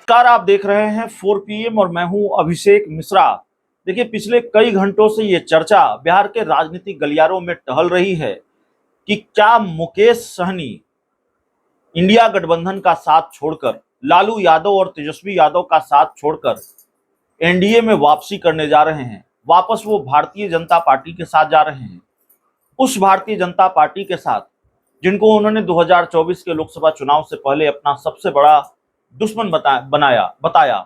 नमस्कार, आप देख रहे हैं 4 PM और मैं हूं अभिषेक मिश्रा। देखिए, पिछले कई घंटों से ये चर्चा बिहार के राजनीतिक गलियारों में टहल रही है कि क्या मुकेश सहनी इंडिया गठबंधन का साथ छोड़कर, लालू यादव और तेजस्वी यादव का साथ छोड़कर एनडीए में वापसी करने जा रहे हैं। वापस वो भारतीय जनता पार्टी के साथ जा रहे हैं, उस भारतीय जनता पार्टी के साथ जिनको उन्होंने 2024 के लोकसभा चुनाव से पहले अपना सबसे बड़ा दुश्मन बताया,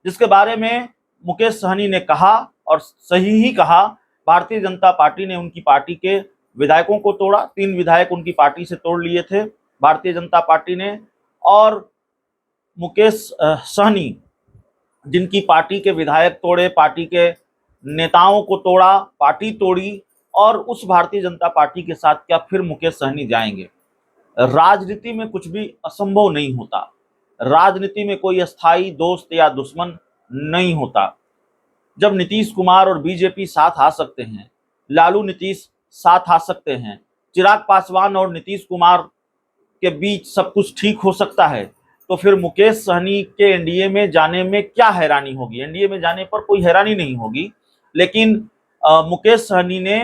जिसके बारे में मुकेश सहनी ने कहा, और सही ही कहा। भारतीय जनता पार्टी ने उनकी पार्टी के विधायकों को तोड़ा। 3 विधायक उनकी पार्टी से तोड़ लिए थे भारतीय जनता पार्टी ने। और मुकेश सहनी जिनकी पार्टी के विधायक तोड़े, पार्टी के नेताओं को तोड़ा, पार्टी तोड़ी, और उस भारतीय जनता पार्टी के साथ क्या फिर मुकेश सहनी जाएंगे? राजनीति में कुछ भी असंभव नहीं होता। राजनीति में कोई अस्थाई दोस्त या दुश्मन नहीं होता। जब नीतीश कुमार और बीजेपी साथ आ सकते हैं, लालू नीतीश साथ आ सकते हैं, चिराग पासवान और नीतीश कुमार के बीच सब कुछ ठीक हो सकता है, तो फिर मुकेश सहनी के एनडीए में जाने में क्या हैरानी होगी? एनडीए में जाने पर कोई हैरानी नहीं होगी, लेकिन मुकेश सहनी ने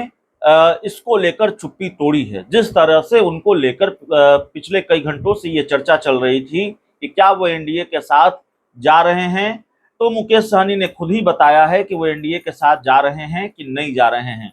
इसको लेकर चुप्पी तोड़ी है। जिस तरह से उनको लेकर पिछले कई घंटों से ये चर्चा चल रही थी कि क्या वो एनडीए के साथ जा रहे हैं, तो मुकेश सहनी ने खुद ही बताया है कि वो एनडीए के साथ जा रहे हैं कि नहीं जा रहे हैं।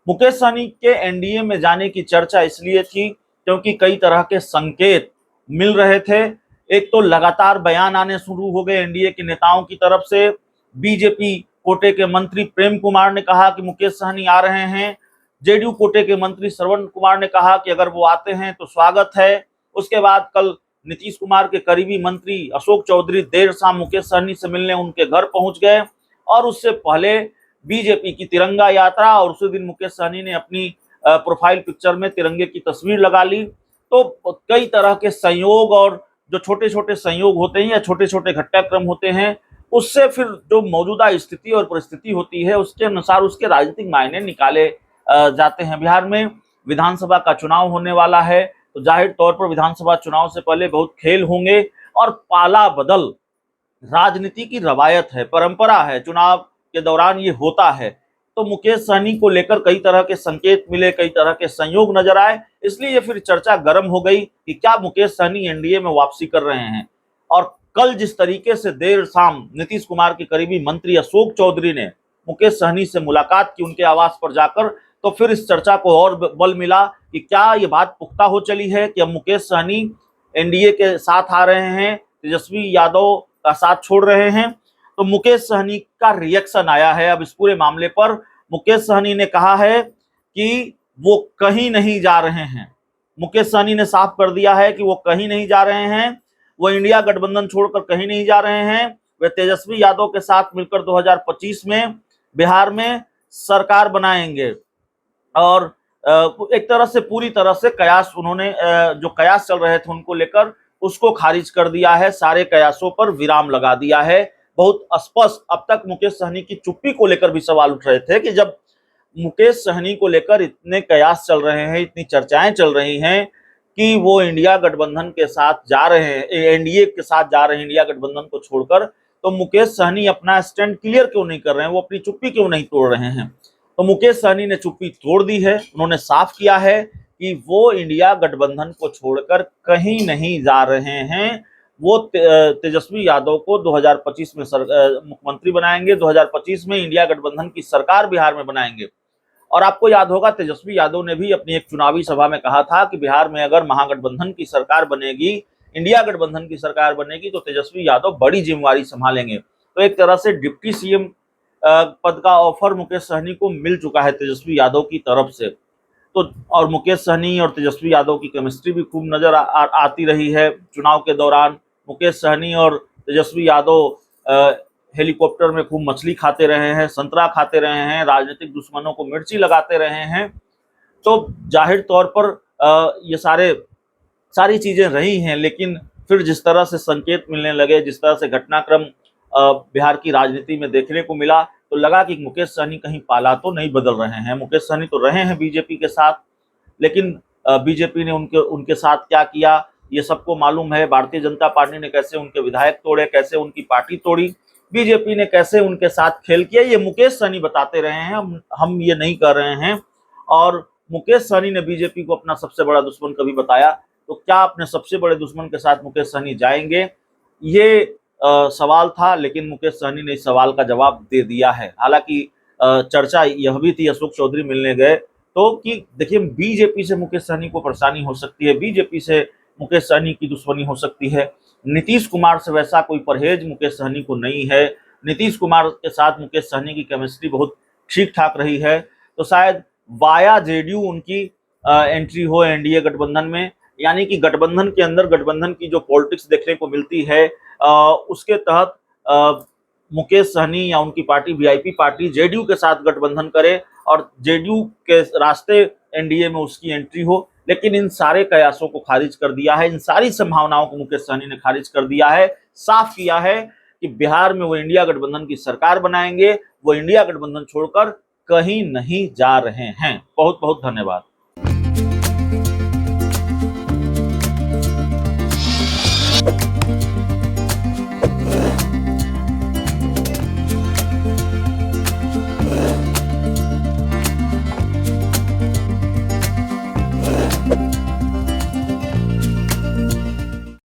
मुकेश सहनी के एनडीए में जाने की चर्चा इसलिए थी क्योंकि कई तरह के संकेत मिल रहे थे। एक तो लगातार बयान आने शुरू हो गए एनडीए के नेताओं की तरफ से। बीजेपी कोटे के मंत्री प्रेम कुमार ने कहा कि मुकेश सहनी आ रहे हैं। जेडीयू कोटे के मंत्री श्रवण कुमार ने कहा कि अगर वो आते हैं तो स्वागत है। उसके बाद कल नीतीश कुमार के करीबी मंत्री अशोक चौधरी देर शाम मुकेश सहनी से मिलने उनके घर पहुंच गए, और उससे पहले बीजेपी की तिरंगा यात्रा, और उसी दिन मुकेश सहनी ने अपनी प्रोफाइल पिक्चर में तिरंगे की तस्वीर लगा ली। तो कई तरह के संयोग, और जो छोटे छोटे संयोग होते हैं या छोटे छोटे घटनाक्रम होते हैं, उससे फिर जो मौजूदा स्थिति और परिस्थिति होती है उसके अनुसार उसके राजनीतिक मायने निकाले जाते हैं। बिहार में विधानसभा का चुनाव होने वाला है, तो जाहिर तौर पर विधानसभा चुनाव से पहले बहुत खेल होंगे, और पाला बदल राजनीति की रवायत है, परंपरा है, चुनाव के दौरान ये होता है। तो मुकेश सहनी को लेकर कई तरह के संकेत मिले, कई तरह के संयोग नजर आए, इसलिए फिर चर्चा गर्म हो गई कि क्या मुकेश सहनी एनडीए में वापसी कर रहे हैं। और कल जिस तरीके से देर शाम नीतीश कुमार के करीबी मंत्री अशोक चौधरी ने मुकेश सहनी से मुलाकात की उनके आवास पर जाकर, तो फिर इस चर्चा को और बल मिला कि क्या ये बात पुख्ता हो चली है कि अब मुकेश सहनी एनडीए के साथ आ रहे हैं, तेजस्वी यादव का साथ छोड़ रहे हैं। तो मुकेश सहनी का रिएक्शन आया है अब इस पूरे मामले पर। मुकेश सहनी ने कहा है कि वो कहीं नहीं जा रहे हैं। मुकेश सहनी ने साफ कर दिया है कि वो कहीं नहीं जा रहे हैं, वो इंडिया गठबंधन छोड़कर कहीं नहीं जा रहे हैं। वे तेजस्वी यादव के साथ मिलकर 2025 में बिहार में सरकार बनाएंगे। और एक तरह से पूरी तरह से कयास उन्होंने जो कयास चल रहे थे उनको लेकर उसको खारिज कर दिया है, सारे कयासों पर विराम लगा दिया है। बहुत स्पष्ट। अब तक मुकेश सहनी की चुप्पी को लेकर भी सवाल उठ रहे थे कि जब मुकेश सहनी को लेकर इतने कयास चल रहे हैं, इतनी चर्चाएं चल रही हैं कि वो इंडिया गठबंधन के साथ जा रहे हैं, एनडीए के साथ जा रहे हैं इंडिया गठबंधन को छोड़कर, तो मुकेश सहनी अपना स्टैंड क्लियर क्यों नहीं कर रहे हैं, वो अपनी चुप्पी क्यों नहीं तोड़ रहे हैं? तो मुकेश सहनी ने चुप्पी तोड़ दी है। उन्होंने साफ किया है कि वो इंडिया गठबंधन को छोड़कर कहीं नहीं जा रहे हैं। वो तेजस्वी यादव को 2025 में मुख्यमंत्री बनाएंगे, 2025 में इंडिया गठबंधन की सरकार बिहार में बनाएंगे। और आपको याद होगा, तेजस्वी यादव ने भी अपनी एक चुनावी सभा में कहा था कि बिहार में अगर महागठबंधन की सरकार बनेगी, इंडिया गठबंधन की सरकार बनेगी, तो तेजस्वी यादव बड़ी जिम्मेवारी संभालेंगे। तो एक तरह से डिप्टी सीएम पद का ऑफर मुकेश सहनी को मिल चुका है तेजस्वी यादव की तरफ से। तो और मुकेश सहनी और तेजस्वी यादव की केमिस्ट्री भी खूब नजर आती रही है चुनाव के दौरान। मुकेश सहनी और तेजस्वी यादव हेलीकॉप्टर में खूब मछली खाते रहे हैं, संतरा खाते रहे हैं, राजनीतिक दुश्मनों को मिर्ची लगाते रहे हैं। तो जाहिर तौर पर ये सारी चीजें रही हैं, लेकिन फिर जिस तरह से संकेत मिलने लगे, जिस तरह से घटनाक्रम बिहार की राजनीति में देखने को मिला, तो लगा कि मुकेश सहनी कहीं पाला तो नहीं बदल रहे हैं। मुकेश सहनी तो रहे हैं बीजेपी के साथ, लेकिन बीजेपी ने उनके साथ क्या किया ये सबको मालूम है। भारतीय जनता पार्टी ने कैसे उनके विधायक तोड़े, कैसे उनकी पार्टी तोड़ी, बीजेपी ने कैसे उनके साथ खेल किया, ये मुकेश सहनी बताते रहे हैं। हम ये नहीं कर रहे हैं। और मुकेश सहनी ने बीजेपी को अपना सबसे बड़ा दुश्मन कभी बताया, तो क्या अपने सबसे बड़े दुश्मन के साथ मुकेश सहनी जाएंगे, ये सवाल था। लेकिन मुकेश सहनी ने इस सवाल का जवाब दे दिया है। हालांकि चर्चा यह भी थी, अशोक चौधरी मिलने गए तो, कि देखिए बीजेपी से मुकेश सहनी को परेशानी हो सकती है, बीजेपी से मुकेश सहनी की दुश्मनी हो सकती है। नीतीश कुमार से वैसा कोई परहेज मुकेश सहनी को नहीं है। नीतीश कुमार के साथ मुकेश सहनी की केमिस्ट्री बहुत ठीक ठाक रही है। तो शायद वाया जेडीयू उनकी एंट्री हो एनडीए गठबंधन में, यानी कि गठबंधन के अंदर गठबंधन की जो पॉलिटिक्स देखने को मिलती है उसके तहत मुकेश सहनी या उनकी पार्टी वीआईपी पार्टी जेडीयू के साथ गठबंधन करे और जेडीयू के रास्ते एनडीए में उसकी एंट्री हो। लेकिन इन सारे कयासों को खारिज कर दिया है, इन सारी संभावनाओं को मुकेश सहनी ने खारिज कर दिया है। साफ किया है कि बिहार में वो इंडिया गठबंधन की सरकार बनाएंगे, वो इंडिया गठबंधन छोड़कर कहीं नहीं जा रहे हैं। बहुत बहुत धन्यवाद।